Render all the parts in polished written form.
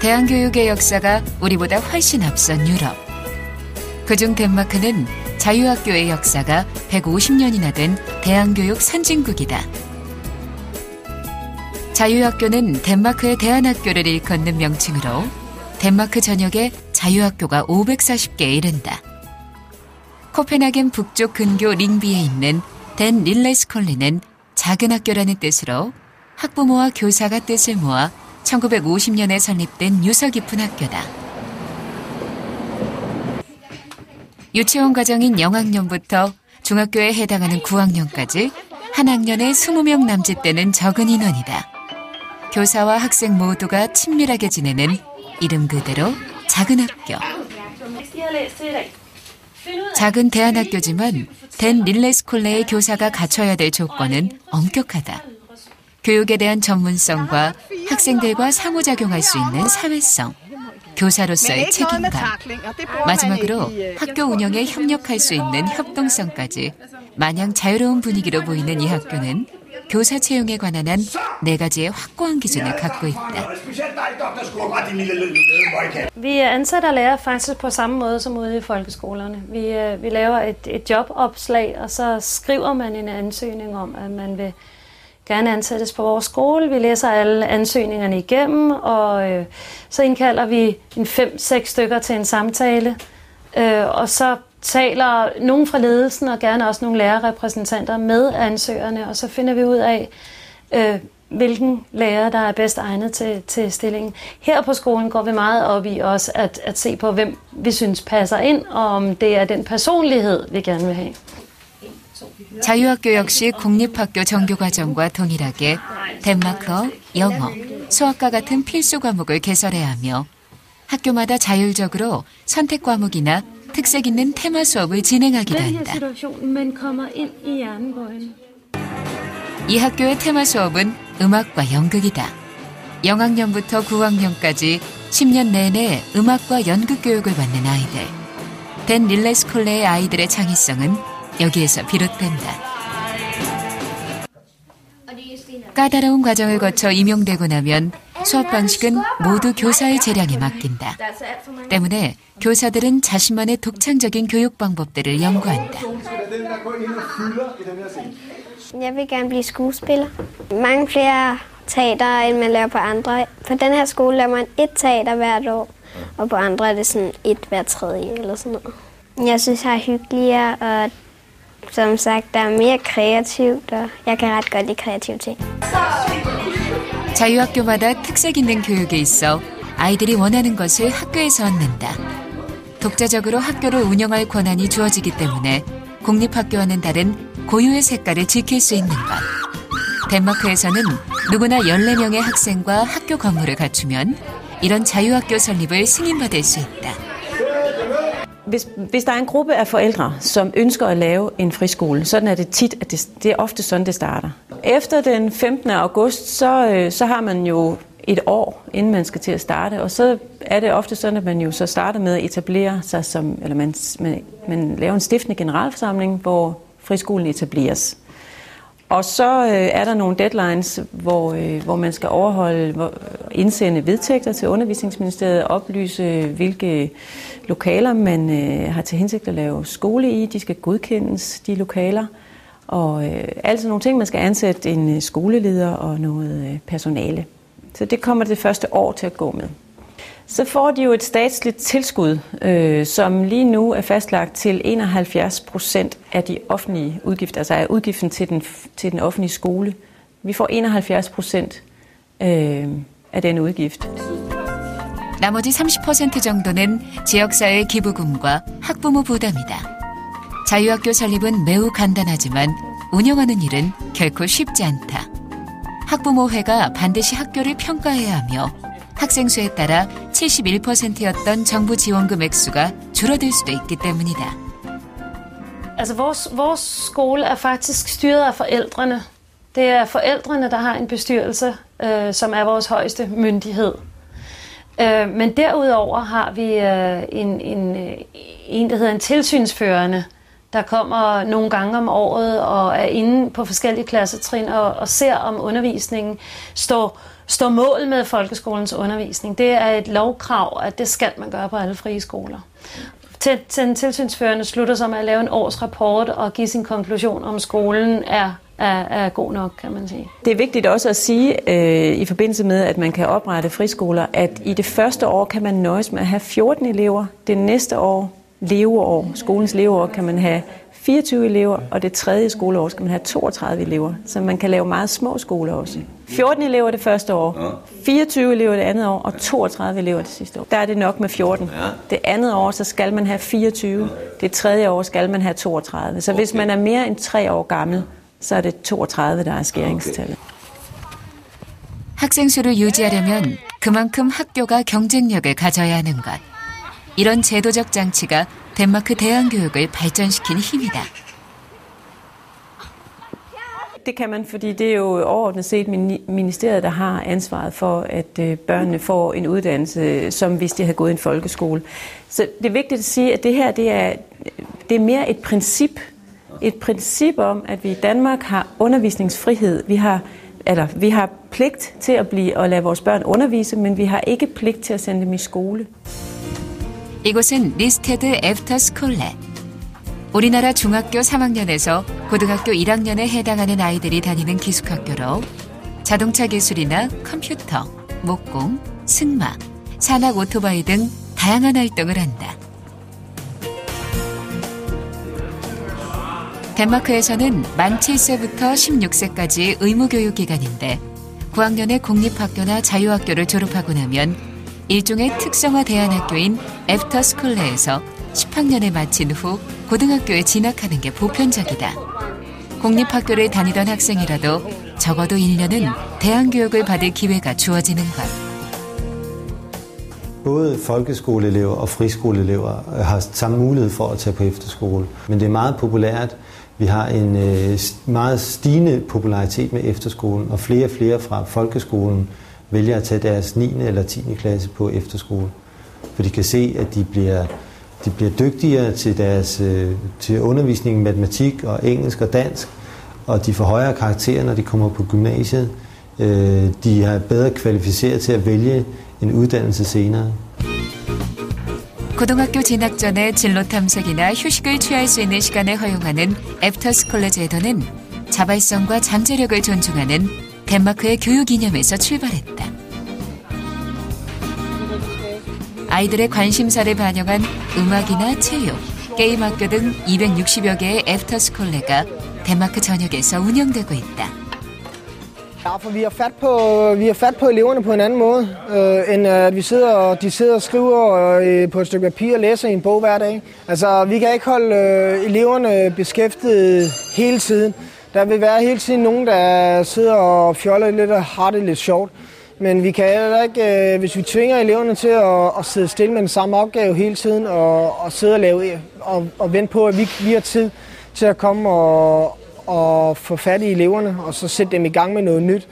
대안교육의 역사가 우리보다 훨씬 앞선 유럽. 그중 덴마크는 자유학교의 역사가 150년이나 된 대안교육 선진국이다. 자유학교는 덴마크의 대안학교를 일컫는 명칭으로 덴마크 전역에 자유학교가 540개에 이른다. 코펜하겐 북쪽 근교 링비에 있는 덴 릴레스콜리는 작은 학교라는 뜻으로 학부모와 교사가 뜻을 모아 1950년에 설립된 유서 깊은 학교다. 유치원 과정인 영학년부터 중학교에 해당하는 9학년까지 한 학년에 20명 남짓되는 적은 인원이다. 교사와 학생 모두가 친밀하게 지내는 이름 그대로 작은 학교. 작은 대안학교지만 덴 릴레스콜레의 교사가 갖춰야 될 조건은 엄격하다. 교육에 대한 전문성과 학생들과 상호작용할 수 있는 사회성, 교사로서의 책임감, 마지막으로 학교 운영에 협력할 수 있는 협동성까지 마냥 자유로운 분위기로 보이는 이 학교는 교사 채용에 관한 한 4가지의 확고한 기준을 갖고 있다. Vi ansætter lærere faktisk på samme måde som ude i folkeskolerne. Vi laver et jobopslag, og så skriver man en ansøgning om, at man vil gerne ansættes på vores skole. Vi læser alle ansøgningerne igennem, og så indkalder vi 5-6 stykker til en samtale, og så taler nogen fra ledelsen og gerne også nogle lærerrepræsentanter med ansøgerne, og så finder vi ud af, hvilken lærer, der er bedst egnet til stillingen. Her på skolen går vi meget op i også at se på, hvem vi synes passer ind, og om det er den personlighed, vi gerne vil have. 자유학교 역시 공립학교 정규과정과 동일하게 덴마크어, 영어, 수학과 같은 필수 과목을 개설해야 하며 학교마다 자율적으로 선택 과목이나 특색 있는 테마 수업을 진행하기도 한다. 이 학교의 테마 수업은 음악과 연극이다. 영학년부터 9학년까지 10년 내내 음악과 연극 교육을 받는 아이들. 덴 릴레스콜레의 아이들의 창의성은 여기에서 비롯된다. 까다로운 과정을 거쳐 임용되고 나면 수업 방식은 모두 교사의 재량에 맡긴다. 때문에 교사들은 자신만의 독창적인 교육 방법들을 연구한다. Jeg vil gerne blive skuespiller. Mange flere teater, end man laver på andre. På den her skole laver man 1 teater hvert år, og på andre er det sådan 1 hvert tredje eller sådan noget. Jeg synes, jeg er hyggeligere, og som sagt, der er mere kreativt, og jeg kan ret godt lide kreative ting. 자유학교마다 특색 있는 교육에 있어 아이들이 원하는 것을 학교에서 얻는다. 독자적으로 학교를 운영할 권한이 주어지기 때문에 공립학교와는 다른 고유의 색깔을 지킬 수 있는 것. 덴마크에서는 누구나 14명의 학생과 학교 건물을 갖추면 이런 자유학교 설립을 승인받을 수 있다. Hvis der er en gruppe af forældre, som ønsker at lave en friskole, sådan er det tit, at det er ofte sådan, det starter. Efter den 15. august, så har man jo et år, inden man skal til at starte, og så er det ofte sådan, at man jo så starter med at etablere sig som, eller man laver en stiftende generalforsamling, hvor friskolen etableres. Og så er der nogle deadlines, hvor man skal indsende vedtægter til Undervisningsministeriet, oplyse, hvilke lokaler man har til hensigt at lave skole i. De skal godkendes, de lokaler. Og altså nogle ting, man skal ansætte en skoleleder og noget personale. Så det kommer det første år til at gå med. Så får de jo et statsligt tilskud, som lige nu er fastlagt til 71% af de offentlige udgifter, altså af udgiften til den offentlige skole. Vi får 71% af den udgift. 나머지 30% 정도는 지역사회 기부금과 학부모 부담이다. 자유학교 설립은 매우 간단하지만 운영하는 일은 결코 쉽지 않다. 학부모회가 반드시 학교를 평가해야 하며 학생 수에 따라 71%였던 정부 지원금 액수가 줄어들 수도 있기 때문이다. Altså vores skole er faktisk styret af forældrene. Det er forældrene, der har en bestyrelse, som er vores højeste myndighed. Men derudover har vi en der hedder en tilsynsførende, der kommer nogle gange om året og er inde på forskellige klassetrin og ser, om undervisningen står stå mål med folkeskolens undervisning. Det er et lovkrav, at det skal man gøre på alle frie skoler. Den tilsynsførende slutter sig med at lave en årsrapport og give sin konklusion, om skolen er god nok, kan man sige. Det er vigtigt også at sige, i forbindelse med, at man kan oprette friskoler, at i det første år kan man nøjes med at have 14 elever. Det næste år, leveår, skolens leveår, kan man have 24 elever, og det tredje skoleår skal man have 32 elever. Så man kan lave meget små skoler også. 14 elever det første år, 24 elever det andet år, og 32 elever det sidste år. Der er det nok med 14. Det andet år, så skal man have 24. Det tredje år skal man have 32. Så hvis man er mere end 3 år gammel, så er det 32, der er skæringstallet. 학생 수를 유지하려면 그만큼 학교가 경쟁력을 가져야 하는 것. 이런 제도적 장치가 덴마크 대안교육을 발전시킨 힘이다. Det kan man, fordi det er jo overordnet set ministeriet, der har ansvaret for, at børnene får en uddannelse, som hvis de havde gået i en folkeskole. Så det er vigtigt at sige, at det her det er mere et princip. Et princip om, at vi i Danmark har undervisningsfrihed. Vi har pligt til at lade vores børn undervise, men vi har ikke pligt til at sende dem i skole. 이곳은 리스테드 애프터스쿨레. 우리나라 중학교 3학년에서 고등학교 1학년에 해당하는 아이들이 다니는 기숙학교로 자동차 기술이나 컴퓨터, 목공, 승마, 산악 오토바이 등 다양한 활동을 한다. 덴마크에서는 만 7세부터 16세까지 의무교육 기간인데 9학년의 공립학교나 자유학교를 졸업하고 나면 일종의 특성화 대안학교인 애프터스쿨레에서 10학년을 마친 후 고등학교에 진학하는 게 보편적이다. 공립학교를 다니던 학생이라도 적어도 1년은 대안교육을 받을 기회가 주어지는 것. Både folkeskoleelever og friskoleelever har samme mulighed for at tage på efterskole, men det er meget populært. Vi har en meget stigende popularitet med efterskolen, og flere fra folkeskolen vælger at tage deres 9. eller 10. klasse på efterskole. For de kan se, at de bliver dygtigere til undervisning i matematik og engelsk og dansk, og de får højere karakterer, når de kommer på gymnasiet. De er bedre kvalificeret til at vælge en uddannelse senere. 고등학교 진학 전에 진로 탐색이나 휴식을 취할 수 있는 시간을 허용하는 애프터스쿨레 제도는 자발성과 잠재력을 존중하는 덴마크의 교육 이념에서 출발했다. 아이들의 관심사를 반영한 음악이나 체육, 게임 학교 등 260여 개의 애프터스쿨레가 덴마크 전역에서 운영되고 있다. Ja, for vi har fat på eleverne på en anden måde, end at de sidder og skriver på et stykke papir og læser i en bog hver dag. Altså, vi kan ikke holde eleverne beskæftiget hele tiden. Der vil være hele tiden nogen, der sidder og fjoller lidt og har det lidt sjovt. Men vi kan heller ikke, hvis vi tvinger eleverne til at sidde stille med den samme opgave hele tiden og sidde og lave og vente på, at vi har tid til at komme og få fat i eleverne, og så sætte dem i gang med noget nyt.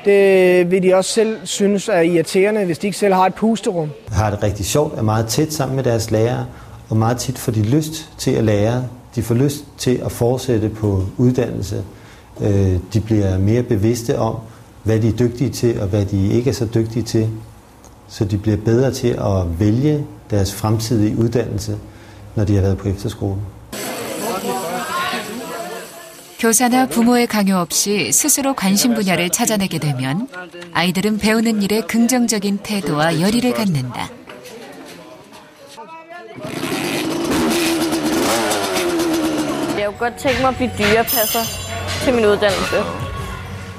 Det vil de også selv synes er irriterende, hvis de ikke selv har et pusterum. Har det rigtig sjovt, er meget tæt sammen med deres lærere, og meget tit får de lyst til at lære. De får lyst til at fortsætte på uddannelse. De bliver mere bevidste om, hvad de er dygtige til, og hvad de ikke er så dygtige til. Så de bliver bedre til at vælge deres fremtidige uddannelse, når de har været på efterskolen. 교사나 부모의 강요 없이 스스로 관심 분야를 찾아내게 되면 아이들은 배우는 일에 긍정적인 태도와 열의를 갖는다. Jeg kunne godt tænke mig at blive dyrepasser til min uddannelse.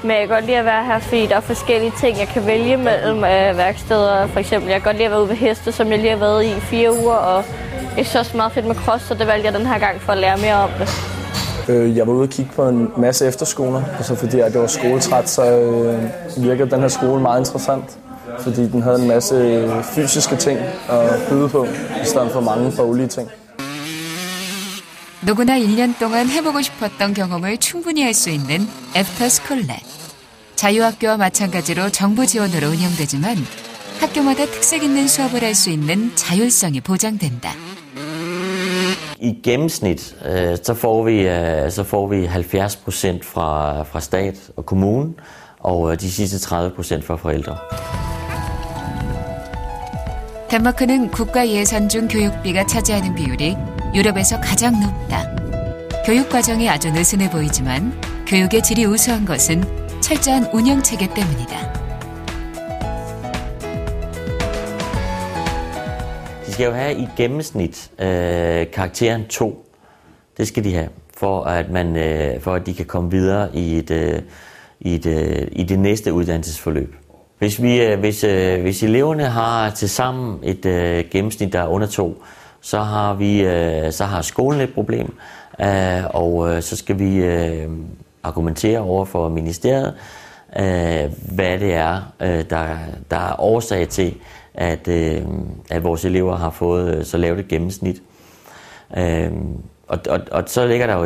Men jeg kan godt lide at være her, fordi der er forskellige ting, jeg kan vælge mellem værksteder. For eksempel, jeg kan godt lide at være ude ved heste, som jeg lige har været i 4 uger. Og jeg synes også meget fedt med cross, så det valgte jeg den her gang for at lære mere om det. Jeg var ude og kigge på en masse efterskoler, og så fordi jeg var skoletræt, så virkede den her skole meget interessant. Fordi den havde en masse fysiske ting at byde på, i stedet for mange faglige ting. 누구나 1년 동안 해보고 싶었던 경험을 충분히 할 수 있는 애프터스쿨레. 자유학교와 마찬가지로 정부 지원으로 운영되지만 학교마다 특색 있는 수업을 할 수 있는 자율성이 보장된다. I gennemsnit så får vi 70% fra stat og kommune, og de sidste 30% for forældre. 덴마크는 국가 예산 중 교육비가 차지하는 비율이 유럽에서 가장 높다. 교육 과정이 아주 느슨해 보이지만 교육의 질이 우수한 것은 철저한 운영 체계 때문이다. De skal jo have i gennemsnit karakteren 2. Det skal de have, for at de kan komme videre i det næste uddannelsesforløb. Hvis eleverne har tilsammen et gennemsnit, der er under 2, så har skolen et problem, og så skal vi argumentere over for ministeriet, hvad det er, der er årsag til, at vores elever har fået så lavt et gennemsnit. Og så ligger der jo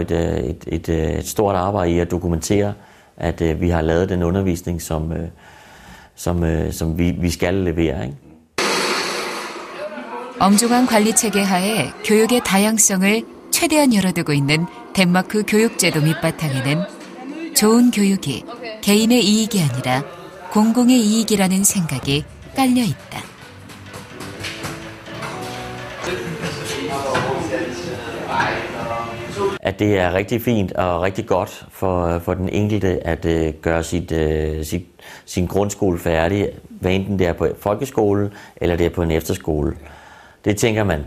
et stort arbejde i at dokumentere, at vi har lavet den undervisning, som vi skal levere. ikke? 엄중한 관리 체계 하에 교육의 다양성을 최대한 열어두고 있는 덴마크 교육제도 밑바탕에는 좋은 교육이 개인의 이익이 아니라 공공의 이익이라는 생각이 깔려 있다. At det er rigtig fint og rigtig godt for den enkelte at gøre sin grundskole færdig, hvad enten det er på folkeskole eller det er på en efterskole. Det tænker man.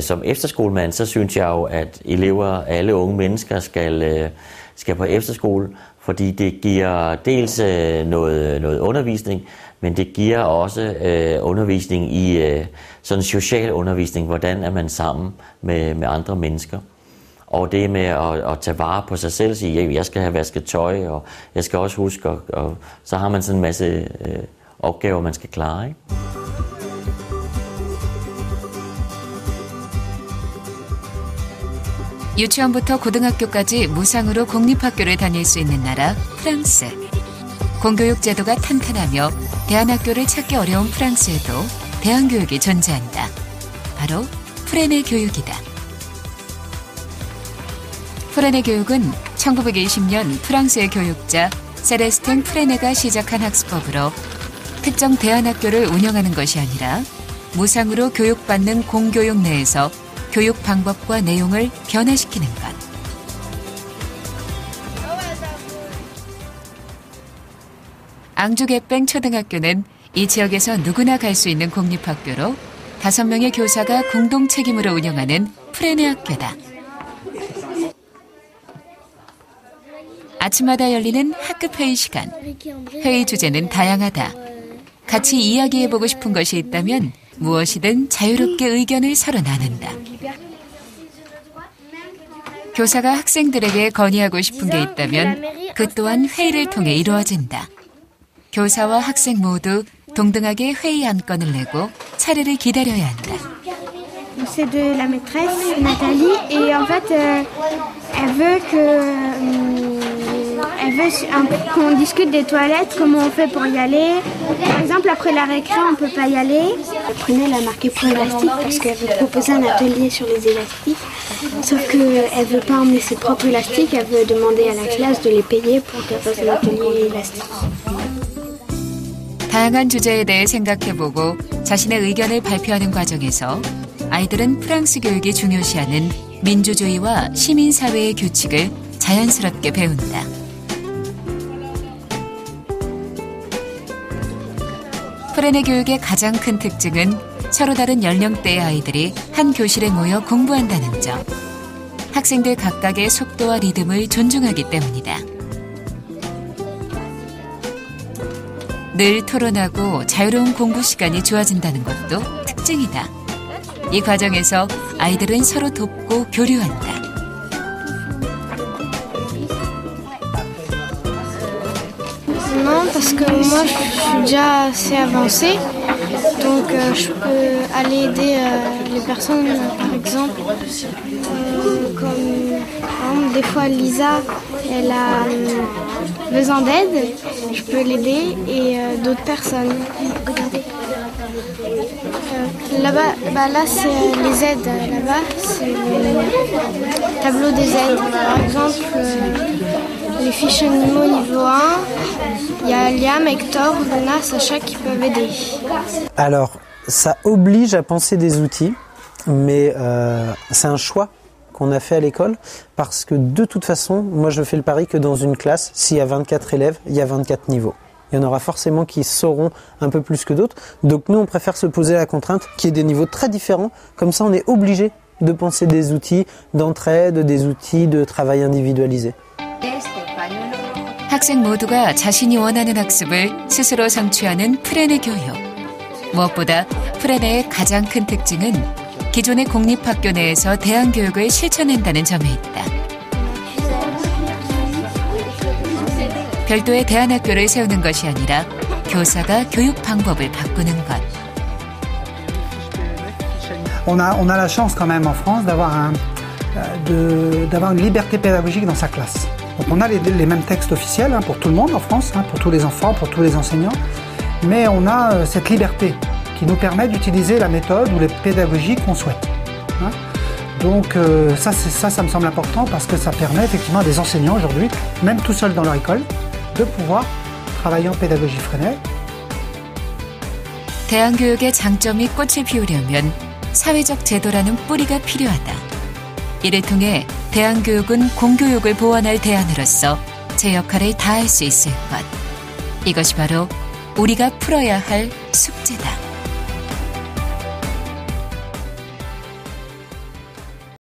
Som efterskolemand, så synes jeg jo, at elever, alle unge mennesker skal på efterskole, fordi det giver dels noget undervisning, men det giver også undervisning i sådan social undervisning, hvordan er man sammen med andre mennesker. Og det med at tage vare på sig selv, sige, at jeg skal have vasket tøj, og jeg skal også huske, og så har man sådan en masse opgaver, man skal klare. Ikke? 유치원부터 고등학교까지 무상으로 공립학교를 다닐 수 있는 나라 프랑스. 공교육 제도가 탄탄하며 대안학교를 찾기 어려운 프랑스에도 대안교육이 존재한다. 바로 프레네 교육이다. 프레네 교육은 1920년 프랑스의 교육자 세레스틴 프레네가 시작한 학습법으로 특정 대안학교를 운영하는 것이 아니라 무상으로 교육받는 공교육 내에서 교육 방법과 내용을 변화시키는 것. 앙주게뱅 초등학교는 이 지역에서 누구나 갈 수 있는 공립학교로 5명의 교사가 공동 책임으로 운영하는 프레네 학교다. 아침마다 열리는 학급 회의 시간. 회의 주제는 다양하다. 같이 이야기해보고 싶은 것이 있다면 무엇이든 자유롭게 의견을 서로 나눈다. 교사가 학생들에게 건의하고 싶은 게 있다면 그 또한 회의를 통해 이루어진다. 교사와 학생 모두 동등하게 회의 안건을 내고 차례를 기다려야 한다. C'est de la maîtresse Nathalie et en fait elle veut qu'on discute des toilettes, comment on fait pour y aller. Par exemple après la récré on peut pas y aller. Apprenez elle a marqué pour élastique parce qu'elle veut proposer un atelier sur les élastiques. Sauf qu'elle veut pas emmener ses propres élastiques, elle veut demander à la classe de les payer pour qu'elle fasse l'atelier élastique. 다양한 주제에 대해 생각해보고 자신의 의견을 발표하는 과정에서 아이들은 프랑스 교육이 중요시하는 민주주의와 시민사회의 규칙을 자연스럽게 배운다. 프레네 교육의 가장 큰 특징은 서로 다른 연령대의 아이들이 한 교실에 모여 공부한다는 점. 학생들 각각의 속도와 리듬을 존중하기 때문이다. 늘 토론하고 자유로운 공부 시간이 주어진다는 것도 특징이다. 이 과정에서 아이들은 서로 돕고 교류한다. Non, parce que moi je suis déjà assez avancée, donc je peux aller aider les personnes, par exemple, comme des fois Lisa, elle a besoin d'aide, je peux l'aider et d'autres personnes. Là-bas, là c'est les aides. Là-bas, c'est le tableau des aides. Par exemple, les fiches animaux niveau 1, il y a Liam, Hector, Luna, Sacha qui peuvent aider. Alors, ça oblige à penser des outils, mais c'est un choix qu'on a fait à l'école parce que de toute façon, moi je fais le pari que dans une classe, s'il y a 24 élèves, il y a 24 niveaux. Il y en aura forcément qui sauront un peu plus que d'autres. Donc nous, on préfère se poser la contrainte qu'il y ait des niveaux très différents. Comme ça, on est obligé de penser des outils d'entraide, des outils de travail individualisé. 학생 모두가 자신이 원하는 학습을 스스로 성취하는 프레네 교육. 무엇보다 프레네의 가장 큰 특징은 기존의 공립학교 내에서 대안교육을 실천한다는 점에 있다. 별도의 대안학교를 세우는 것이 아니라 교사가 교육 방법을 바꾸는 것. On a la chance quand même en France d'avoir une liberté pédagogique dans sa classe. Donc on a les mêmes textes officiels pour tout le monde en France, pour tous les enfants, pour tous les enseignants, mais on a cette liberté qui nous permet d'utiliser la méthode ou les pédagogies qu'on souhaite. Donc ça me semble important parce que ça permet effectivement à des enseignants aujourd'hui, même tout seuls dans leur école, de pouvoir travailler en pédagogie freinée. 대안교육의 장점이 꽃을 피우려면 사회적 제도라는 뿌리가 필요하다. 이를 통해 대안교육은 공교육을 보완할 대안으로서 제 역할을 다할 수 있을 것. 이것이 바로 우리가 풀어야 할 숙제다.